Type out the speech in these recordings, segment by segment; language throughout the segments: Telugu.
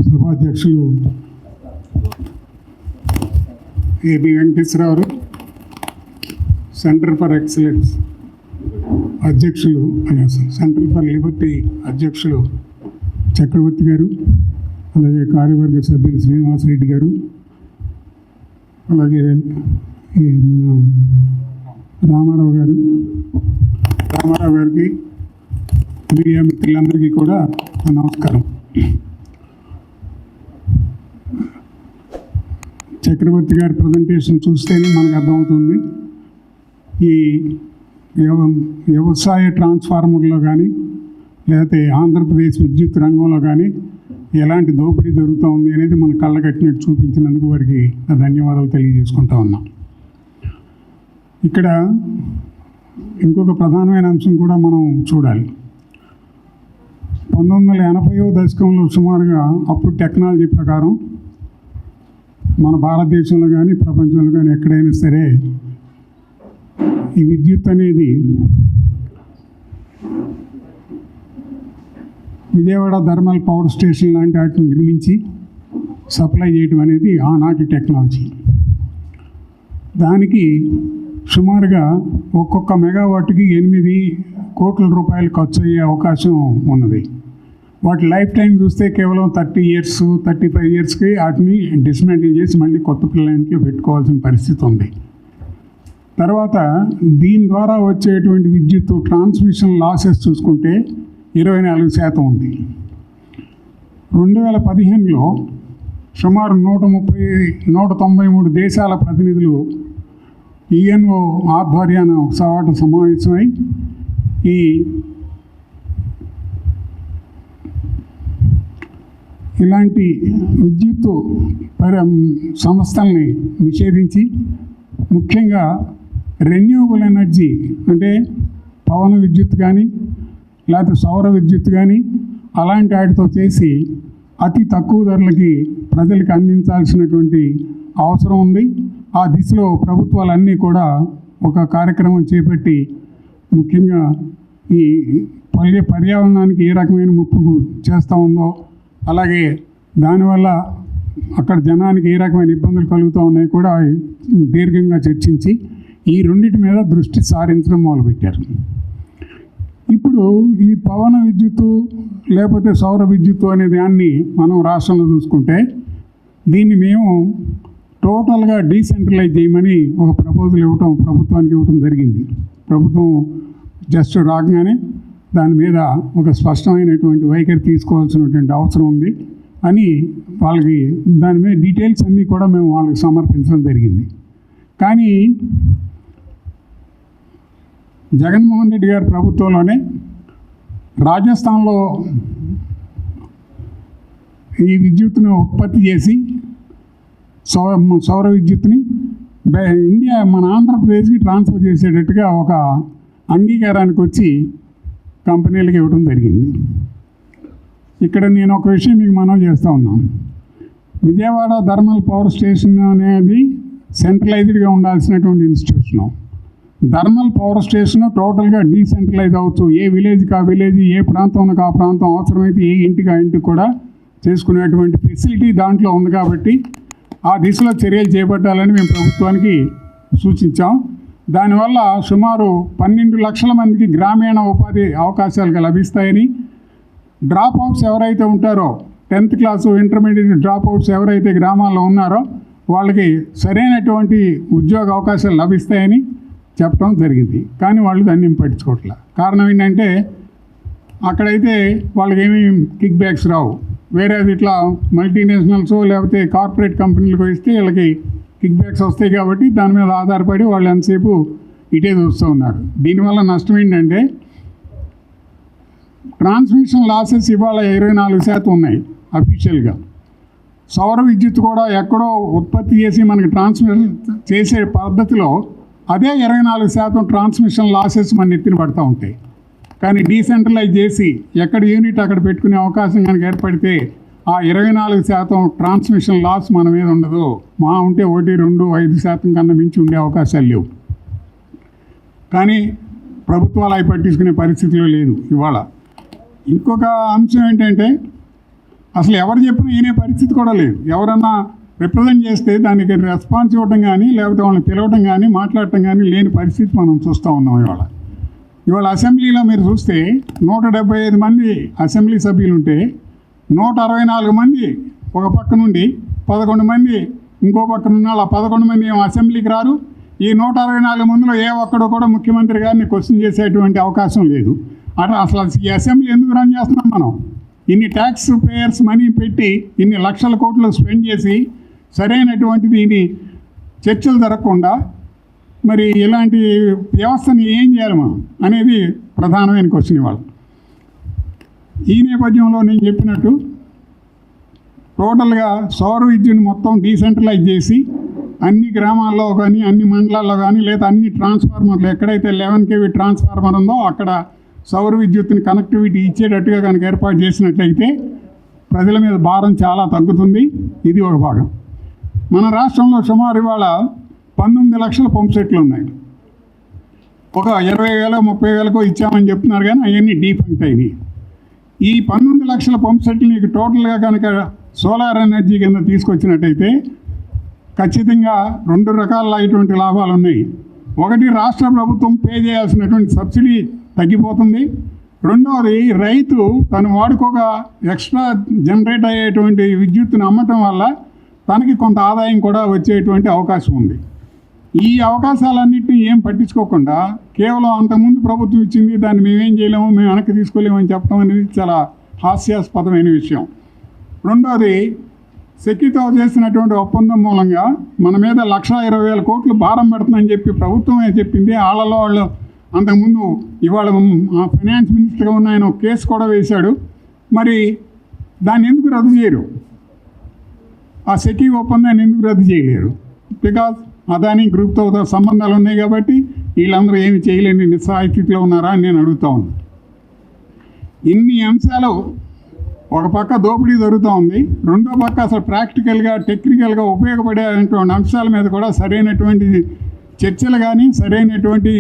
సభాధ్యక్షులు A B Venkateswararao, centre for excellence అధ్యక్షులు, సెంటర్ ఫర్ లిబర్టీ అధ్యక్షులు చక్రవర్తి గారు, అలాగే కార్యవర్గ సభ్యులు శ్రీనివాసరెడ్డి గారు, అలాగే రామారావు గారికి, మీడియా మిత్రులందరికీ కూడా నమస్కారం. చక్రవర్తి గారి ప్రజెంటేషన్ చూస్తేనే మనకు అర్థమవుతుంది ఈ వ్యవసాయ ట్రాన్స్ఫార్మర్లో కానీ లేకపోతే ఆంధ్రప్రదేశ్ విద్యుత్ రంగంలో కానీ ఎలాంటి దోపిడీ జరుగుతూ ఉంది అనేది మన కళ్ళ కట్టినట్టు చూపించినందుకు వారికి ధన్యవాదాలు తెలియజేసుకుంటా ఉన్నాం. ఇక్కడ ఇంకొక ప్రధానమైన అంశం కూడా మనం చూడాలి. 1980వ దశకంలో సుమారుగా అప్పుడు టెక్నాలజీ ప్రకారం మన భారతదేశంలో కానీ ప్రపంచంలో కానీ ఎక్కడైనా సరే ఈ విద్యుత్ అనేది విజయవాడ థర్మల్ పవర్ స్టేషన్ లాంటి వాటిని నిర్మించి సప్లై చేయడం అనేది ఆనాటి టెక్నాలజీ. దానికి సుమారుగా ఒక్కొక్క మెగావాట్కి 8 కోట్ల రూపాయలు ఖర్చు అయ్యే అవకాశం ఉన్నది. వాటి లైఫ్ టైం చూస్తే కేవలం 30 ఇయర్స్ 35 ఇయర్స్కి వాటిని డిస్మాంటిల్ చేసి మళ్ళీ కొత్త ప్లాంట్లు పెట్టుకోవాల్సిన పరిస్థితి ఉంది. తర్వాత దీని ద్వారా వచ్చేటువంటి విద్యుత్ ట్రాన్స్మిషన్ లాసెస్ చూసుకుంటే 24% ఉంది. 2015లో సుమారు 193 దేశాల ప్రతినిధులు ఈఎన్ఓ ఆధ్వర్యాన ఒకసారి సమావేశమై ఈ ఇలాంటి విద్యుత్ సంస్థల్ని నిషేధించి ముఖ్యంగా రెన్యూవబుల్ ఎనర్జీ అంటే పవన విద్యుత్ కానీ లేకపోతే సౌర విద్యుత్ కానీ అలాంటి వాటితో చేసి అతి తక్కువ ధరలకి ప్రజలకు అందించాల్సినటువంటి అవసరం ఉంది. ఆ దిశలో ప్రభుత్వాలన్నీ కూడా ఒక కార్యక్రమం చేపట్టి ముఖ్యంగా ఈ పర్యావరణానికి ఏ రకమైన ముప్పు చేస్తూ ఉందో, అలాగే దానివల్ల అక్కడ జనానికి ఏ రకమైన ఇబ్బందులు కలుగుతూ ఉన్నాయి కూడా దీర్ఘంగా చర్చించి ఈ రెండింటి మీద దృష్టి సారించడం మొదలుపెట్టారు. ఇప్పుడు ఈ పవన విద్యుత్తు లేకపోతే సౌర విద్యుత్తు అనే దాన్ని మనం రాష్ట్రంలో చూసుకుంటే దీన్ని మేము టోటల్గా డీసెంట్రలైజ్ చేయమని ఒక ప్రపోజల్ ప్రభుత్వానికి ఇవ్వటం జరిగింది. ప్రభుత్వం జస్ట్ రాగానే దాని మీద ఒక స్పష్టమైనటువంటి వైఖరి తీసుకోవాల్సినటువంటి అవసరం ఉంది అని వాళ్ళకి దాని మీద డీటెయిల్స్ అన్నీ కూడా మేము వాళ్ళకి సమర్పించడం జరిగింది. కానీ జగన్మోహన్ రెడ్డి గారి ప్రభుత్వంలోనే రాజస్థాన్లో ఈ విద్యుత్తును ఉత్పత్తి చేసి సౌర విద్యుత్తుని ఇండియా మన ఆంధ్రప్రదేశ్కి ట్రాన్స్ఫర్ చేసేటట్టుగా ఒక అంగీకారానికి వచ్చి కంపెనీలకు ఇవ్వడం జరిగింది. ఇక్కడ నేను ఒక విషయం మీకు మనవి చేస్తూ ఉన్నాను. విజయవాడ థర్మల్ పవర్ స్టేషన్ అనేది సెంట్రలైజ్డ్గా ఉండాల్సినటువంటి ఇన్స్టిట్యూషను. థర్మల్ పవర్ స్టేషన్ టోటల్గా డీసెంట్రలైజ్ అవ్వచ్చు. ఏ విలేజ్కి ఆ విలేజ్, ఏ ప్రాంతానికి ఆ ప్రాంతం, అవసరమైతే ఏ ఇంటికి ఆ ఇంటికి కూడా చేసుకునేటువంటి ఫెసిలిటీ దాంట్లో ఉంది. కాబట్టి ఆ దిశలో చర్యలు చేపట్టాలని మేము ప్రభుత్వానికి సూచించాం. దానివల్ల సుమారు 12 లక్షల మందికి గ్రామీణ ఉపాధి అవకాశాలు లభిస్తాయని, డ్రాప్ అవుట్స్ ఎవరైతే ఉంటారో 10th class intermediate drop outs ఎవరైతే గ్రామాల్లో ఉన్నారో వాళ్ళకి సరైనటువంటి ఉద్యోగ అవకాశాలు లభిస్తాయని చెప్పడం జరిగింది. కానీ వాళ్ళు దాన్ని పట్టించుకోవట్లే. కారణం ఏంటంటే అక్కడైతే వాళ్ళకి ఏమీ కిక్ బ్యాక్స్ రావు. వేరే ఇట్లా మల్టీనేషనల్స్ లేకపోతే కార్పొరేట్ కంపెనీలకు ఇస్తే వీళ్ళకి కిక్ బ్యాక్స్ వస్తాయి. కాబట్టి దాని మీద ఆధారపడి వాళ్ళు ఎంతసేపు ఇటే చూస్తూ ఉన్నారు. దీనివల్ల నష్టం ఏంటంటే ట్రాన్స్మిషన్ లాసెస్ ఇవాళ 24% ఉన్నాయి అఫీషియల్గా. సౌర విద్యుత్ కూడా ఎక్కడో ఉత్పత్తి చేసి మనకి ట్రాన్స్మిషన్ చేసే పద్ధతిలో అదే 24% ట్రాన్స్మిషన్ లాసెస్ మన ఎత్తిన పడుతూ ఉంటాయి. కానీ డీసెంట్రలైజ్ చేసి ఎక్కడ యూనిట్ అక్కడ పెట్టుకునే అవకాశం కనుక ఏర్పడితే ఆ 24% ట్రాన్స్మిషన్ లాస్ మన మీద ఉండదు. మా ఉంటే 1, 2, 5% కన్నా మించి ఉండే అవకాశాలు లేవు. కానీ ప్రభుత్వాలు అవి పట్టించుకునే పరిస్థితిలో లేదు ఇవాళ. ఇంకొక అంశం ఏంటంటే అసలు ఎవరు చెప్పినా వినే పరిస్థితి కూడా లేదు. ఎవరన్నా రిప్రజెంట్ చేస్తే దానికి రెస్పాన్స్ ఇవ్వడం కానీ, లేకపోతే వాళ్ళని పిలవడం కానీ, మాట్లాడటం కానీ లేని పరిస్థితి మనం చూస్తూ ఉన్నాం ఇవాళ అసెంబ్లీలో మీరు చూస్తే 175 మంది అసెంబ్లీ సభ్యులు ఉంటే 164 మంది ఒక పక్క నుండి, 11 మంది ఇంకో పక్కన ఉన్న ఆ 11 మంది ఏమో అసెంబ్లీకి రారు. ఈ 164 మందిలో ఏ ఒక్కడో కూడా ముఖ్యమంత్రి గారిని క్వశ్చన్ చేసేటువంటి అవకాశం లేదు. అట్లా అసలు ఈ అసెంబ్లీ ఎందుకు రన్ చేస్తున్నాం మనం? ఇన్ని ట్యాక్స్ పేయర్స్ మనీ పెట్టి ఇన్ని లక్షల కోట్లు స్పెండ్ చేసి సరైనటువంటి దీని చర్చలు జరగకుండా మరి ఇలాంటి వ్యవస్థని ఏం చేయాలి మనం అనేది ప్రధానమైన క్వశ్చన్ ఇవాళ. ఈ నేపథ్యంలో నేను చెప్పినట్టు టోటల్గా సౌర విద్యుత్ని మొత్తం డీసెంట్రలైజ్ చేసి అన్ని గ్రామాల్లో కానీ, అన్ని మండలాల్లో కానీ, లేదా అన్ని ట్రాన్స్ఫార్మర్లు ఎక్కడైతే 11 kV ట్రాన్స్ఫార్మర్ ఉందో అక్కడ సౌర విద్యుత్తుని కనెక్టివిటీ ఇచ్చేటట్టుగా కనుక ఏర్పాటు చేసినట్లయితే ప్రజల మీద భారం చాలా తగ్గుతుంది. ఇది ఒక భాగం. మన రాష్ట్రంలో సుమారు ఇవాళ 19 లక్షల పంప్ సెట్లు ఉన్నాయి. ఒక 20,000 30,000కో ఇచ్చామని చెప్తున్నారు కానీ అవన్నీ డీఫంక్ట్ అయినాయి. ఈ 19 లక్షల పంప్ సెట్లు నీకు టోటల్గా కనుక సోలార్ ఎనర్జీ కింద తీసుకొచ్చినట్టయితే ఖచ్చితంగా 2 రకాలైనటువంటి లాభాలు ఉన్నాయి. ఒకటి, రాష్ట్ర ప్రభుత్వం పే చేయాల్సినటువంటి సబ్సిడీ తగ్గిపోతుంది. రెండవది, రైతు తను వాడుకోక ఎక్స్ట్రా జనరేట్ అయ్యేటువంటి విద్యుత్తుని అమ్మటం వల్ల తనకి కొంత ఆదాయం కూడా వచ్చేటువంటి అవకాశం ఉంది. ఈ అవకాశాలన్నింటినీ ఏం పట్టించుకోకుండా కేవలం అంతకుముందు ప్రభుత్వం ఇచ్చింది, దాన్ని మేమేం చేయలేము, మేము వెనక్కి తీసుకోలేము అని చెప్పడం అనేది చాలా హాస్యాస్పదమైన విషయం. రెండవది, సెక్కితో చేసినటువంటి ఒప్పందం మూలంగా మన మీద 1,20,000 కోట్లు భారం పెడుతుందని చెప్పి ప్రభుత్వమే చెప్పింది. వాళ్ళు అంతకుముందు ఇవాళ ఫైనాన్స్ మినిస్టర్గా ఉన్న ఆయన ఒక కేసు కూడా వేశాడు. మరి దాన్ని ఎందుకు రద్దు చేయరు? ఆ సెకీ ఒప్పందాన్ని ఎందుకు రద్దు చేయలేరు? బికాజ్ అదానీ గ్రూప్తో సంబంధాలు ఉన్నాయి కాబట్టి వీళ్ళందరూ ఏమి చేయలేని నిస్సహాయ స్థితిలో ఉన్నారా అని నేను అడుగుతా ఉన్నాను. ఇన్ని అంశాలు ఒక పక్క దోపిడీ జరుగుతూ ఉంది, రెండో పక్క అసలు ప్రాక్టికల్గా టెక్నికల్గా ఉపయోగపడేటువంటి అంశాల మీద కూడా సరైనటువంటి చర్చలు కానీ, సరైనటువంటి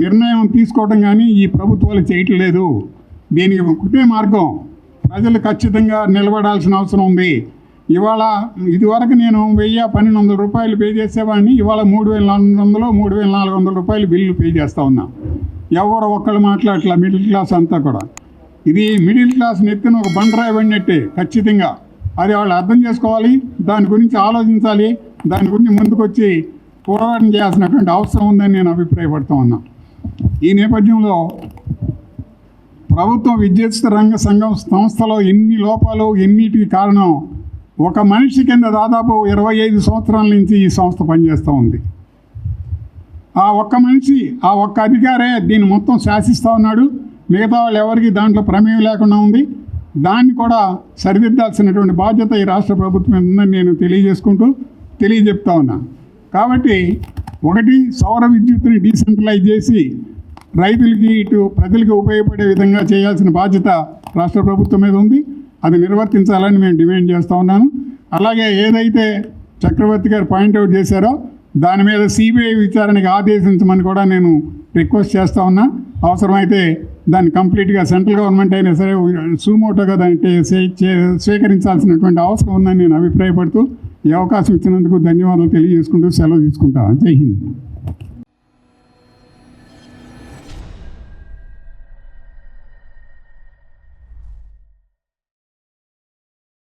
నిర్ణయం తీసుకోవడం కానీ ఈ ప్రభుత్వాలు చేయటం లేదు. దీనికి ఒకటే మార్గం, ప్రజలు ఖచ్చితంగా నిలబడాల్సిన అవసరం ఉంది. ఇవాళ ఇదివరకు నేను 1,000-1,200 రూపాయలు పే చేసేవాడిని, ఇవాళ 3,400 3,400 రూపాయలు బిల్లు పే చేస్తూ ఉన్నా. ఎవరు ఒక్కళ్ళు మాట్లాడట్లా, మిడిల్ క్లాస్ అంతా కూడా. ఇది మిడిల్ క్లాస్ నెత్తిన ఒక బండరాయి పడినట్టే ఖచ్చితంగా. అది వాళ్ళు అర్థం చేసుకోవాలి, దాని గురించి ఆలోచించాలి, దాని గురించి ముందుకొచ్చి పోరాటం చేయాల్సినటువంటి అవసరం ఉందని నేను అభిప్రాయపడుతూ ఉన్నా. ఈ నేపథ్యంలో ప్రభుత్వ విద్యుత్ రంగ సంస్థలో ఎన్ని లోపాలు, ఎన్నిటికి కారణం ఒక మనిషి కింద దాదాపు 25 సంవత్సరాల నుంచి ఈ సంస్థ పనిచేస్తూ ఉంది. ఆ ఒక్క మనిషి, ఆ ఒక్క అధికారే దీన్ని మొత్తం శాసిస్తూ ఉన్నాడు. మిగతా వాళ్ళు ఎవరికి దాంట్లో ప్రమేయం లేకుండా ఉంది. దాన్ని కూడా సరిదిద్దాల్సినటువంటి బాధ్యత ఈ రాష్ట్ర ప్రభుత్వం ఉందని నేను తెలియజెప్తా ఉన్నా. కాబట్టి ఒకటి, సౌర విద్యుత్తుని డీసెంట్రలైజ్ చేసి రైతులకి ఇటు ప్రజలకి ఉపయోగపడే విధంగా చేయాల్సిన బాధ్యత రాష్ట్ర ప్రభుత్వం మీద ఉంది. అది నిర్వర్తించాలని మేము డిమాండ్ చేస్తూ ఉన్నాను. అలాగే ఏదైతే చక్రవర్తి గారు పాయింట్అవుట్ చేశారో దాని మీద సిబిఐ విచారణకి ఆదేశించమని కూడా నేను రిక్వెస్ట్ చేస్తూ ఉన్నా. అవసరమైతే దాన్ని కంప్లీట్గా సెంట్రల్ గవర్నమెంట్ అయినా సరే సుమోటోగా దాన్ని స్వీకరించాల్సినటువంటి అవసరం ఉందని నేను అభిప్రాయపడుతూ ఈ అవకాశం ఇచ్చినందుకు ధన్యవాదాలు తెలియజేసుకుంటూ సెలవు తీసుకుంటా. జై హింద్.